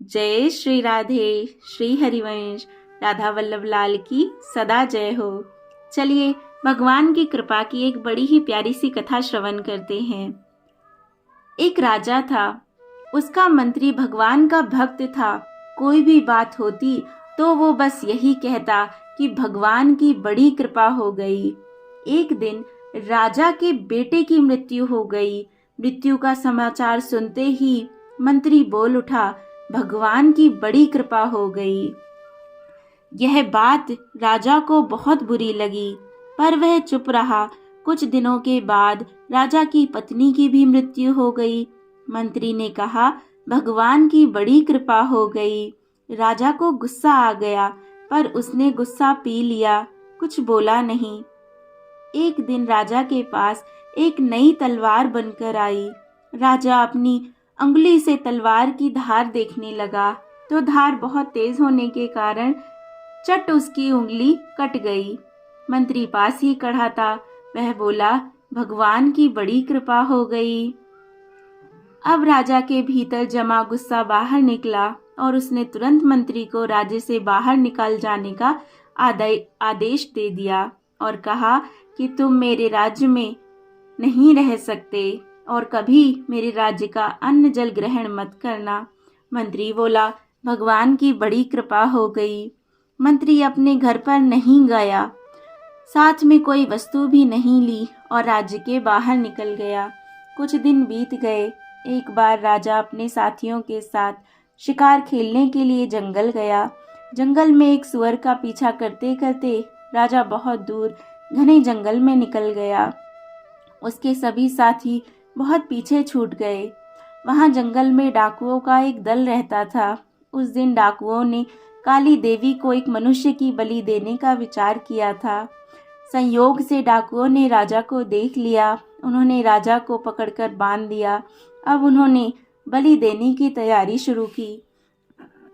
जय श्री राधे। श्री हरिवंश राधा वल्लभ लाल की सदा जय हो। चलिए भगवान की कृपा की एक बड़ी ही प्यारी सी कथा श्रवण करते हैं। एक राजा था, उसका मंत्री भगवान का भक्त था। कोई भी बात होती तो वो बस यही कहता कि भगवान की बड़ी कृपा हो गई। एक दिन राजा के बेटे की मृत्यु हो गई। मृत्यु का समाचार सुनते ही मंत्री बोल उठा, भगवान की बड़ी कृपा हो गई। यह बात राजा को बहुत बुरी लगी, पर वह चुप रहा। कुछ दिनों के बाद राजा की पत्नी की भी मृत्यु हो गई। मंत्री ने कहा, भगवान की बड़ी कृपा हो गई। राजा को गुस्सा आ गया, पर उसने गुस्सा पी लिया, कुछ बोला नहीं। एक दिन राजा के पास एक नई तलवार बनकर आई। राजा अपनी अंगुली से तलवार की धार देखने लगा तो धार बहुत तेज होने के कारण चट उसकी उंगली कट गई। मंत्री पास ही खड़ा था, वह बोला, भगवान की बड़ी कृपा हो गई। अब राजा के भीतर जमा गुस्सा बाहर निकला और उसने तुरंत मंत्री को राज्य से बाहर निकाल जाने का आदेश दे दिया और कहा कि तुम मेरे राज्य में नहीं रह सकते और कभी मेरे राज्य का अन्न जल ग्रहण मत करना। मंत्री बोला, भगवान की बड़ी कृपा हो गई। मंत्री अपने घर पर नहीं गया, साथ में कोई वस्तु भी नहीं ली और राज्य के बाहर निकल गया। कुछ दिन बीत गए। एक बार राजा अपने साथियों के साथ शिकार खेलने के लिए जंगल गया। जंगल में एक सुअर का पीछा करते करते राजा बहुत दूर घने जंगल में निकल गया। उसके सभी साथी बहुत पीछे छूट गए। वहां जंगल में डाकुओं का एक दल रहता था। उस दिन डाकुओं ने काली देवी को एक मनुष्य की बलि देने का विचार किया था। संयोग से डाकुओं ने राजा को देख लिया। उन्होंने राजा को पकड़कर बांध दिया। अब उन्होंने बलि देने की तैयारी शुरू की।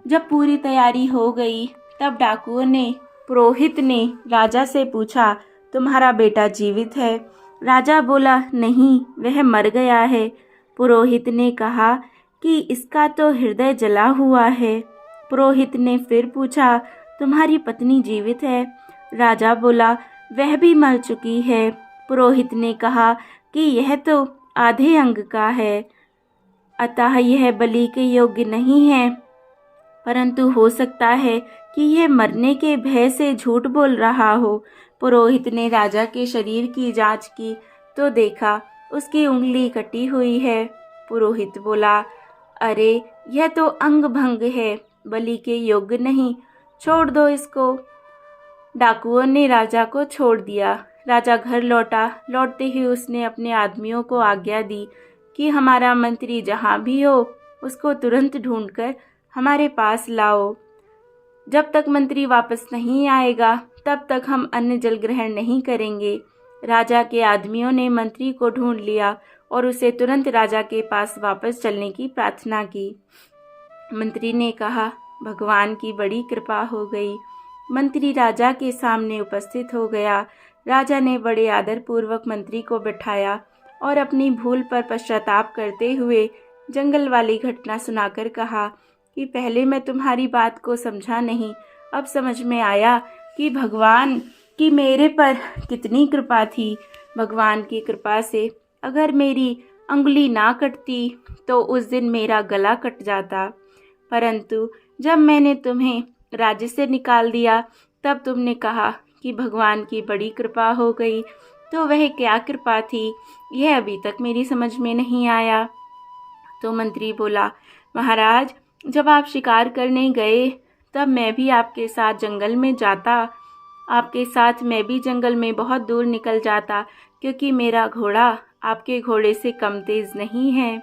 जब पूरी तैयारी हो गई तब डाकुओं ने पुरोहित ने राजा से पूछा, तुम्हारा बेटा जीवित है? राजा बोला, नहीं, वह मर गया है। पुरोहित ने कहा कि इसका तो हृदय जला हुआ है। पुरोहित ने फिर पूछा, तुम्हारी पत्नी जीवित है? राजा बोला, वह भी मर चुकी है। पुरोहित ने कहा कि यह तो आधे अंग का है, अतः यह बलि के योग्य नहीं है, परंतु हो सकता है कि यह मरने के भय से झूठ बोल रहा हो। पुरोहित ने राजा के शरीर की जांच की तो देखा उसकी उंगली कटी हुई है। पुरोहित बोला, अरे यह तो अंग भंग है, बलि के योग्य नहीं, छोड़ दो इसको। डाकुओं ने राजा को छोड़ दिया। राजा घर लौटा। लौटते ही उसने अपने आदमियों को आज्ञा दी कि हमारा मंत्री जहाँ भी हो उसको तुरंत ढूंढकर हमारे पास लाओ। जब तक मंत्री वापस नहीं आएगा तब तक हम अन्न जल ग्रहण नहीं करेंगे। राजा के आदमियों ने मंत्री को ढूंढ लिया और उसे तुरंत राजा के पास वापस चलने की प्रार्थना की। मंत्री ने कहा, भगवान की बड़ी कृपा हो गई। मंत्री राजा के सामने उपस्थित हो गया। राजा ने बड़े आदर पूर्वक मंत्री को बिठाया और अपनी भूल पर पश्चाताप करते हुए जंगल वाली घटना सुनाकर कहा कि पहले मैं तुम्हारी बात को समझा नहीं, अब समझ में आया कि भगवान की मेरे पर कितनी कृपा थी। भगवान की कृपा से अगर मेरी अंगुली ना कटती तो उस दिन मेरा गला कट जाता, परंतु जब मैंने तुम्हें राज्य से निकाल दिया तब तुमने कहा कि भगवान की बड़ी कृपा हो गई। तो वह क्या कृपा थी, यह अभी तक मेरी समझ में नहीं आया। तो मंत्री बोला, महाराज, जब आप शिकार करने गए तब मैं भी आपके साथ जंगल में जाता। आपके साथ मैं भी जंगल में बहुत दूर निकल जाता, क्योंकि मेरा घोड़ा आपके घोड़े से कम तेज नहीं है।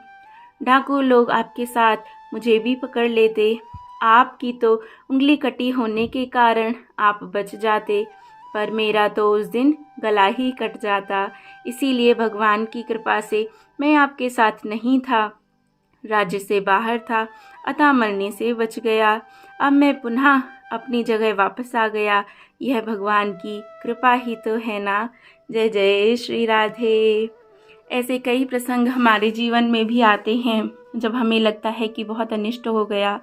डाकू लोग आपके साथ मुझे भी पकड़ लेते। आपकी तो उंगली कटी होने के कारण आप बच जाते, पर मेरा तो उस दिन गला ही कट जाता। इसीलिए भगवान की कृपा से मैं आपके साथ नहीं था, राज्य से बाहर था, अतः मरने से बच गया। अब मैं पुनः अपनी जगह वापस आ गया। यह भगवान की कृपा ही तो है ना। जय जय श्री राधे। ऐसे कई प्रसंग हमारे जीवन में भी आते हैं जब हमें लगता है कि बहुत अनिष्ट हो गया,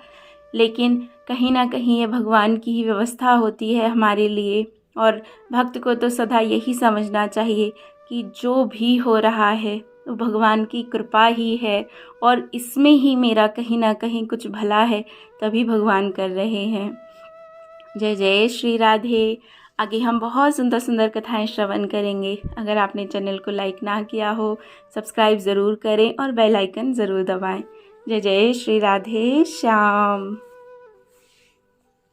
लेकिन कहीं ना कहीं ये भगवान की ही व्यवस्था होती है हमारे लिए। और भक्त को तो सदा यही समझना चाहिए कि जो भी हो रहा है वो भगवान की कृपा ही है, और इसमें ही मेरा कहीं ना कहीं कुछ भला है, तभी भगवान कर रहे हैं। जय जय श्री राधे। आगे हम बहुत सुंदर सुंदर कथाएं श्रवण करेंगे। अगर आपने चैनल को लाइक ना किया हो, सब्सक्राइब ज़रूर करें और बेल आइकन ज़रूर दबाएं। जय जय श्री राधे श्याम।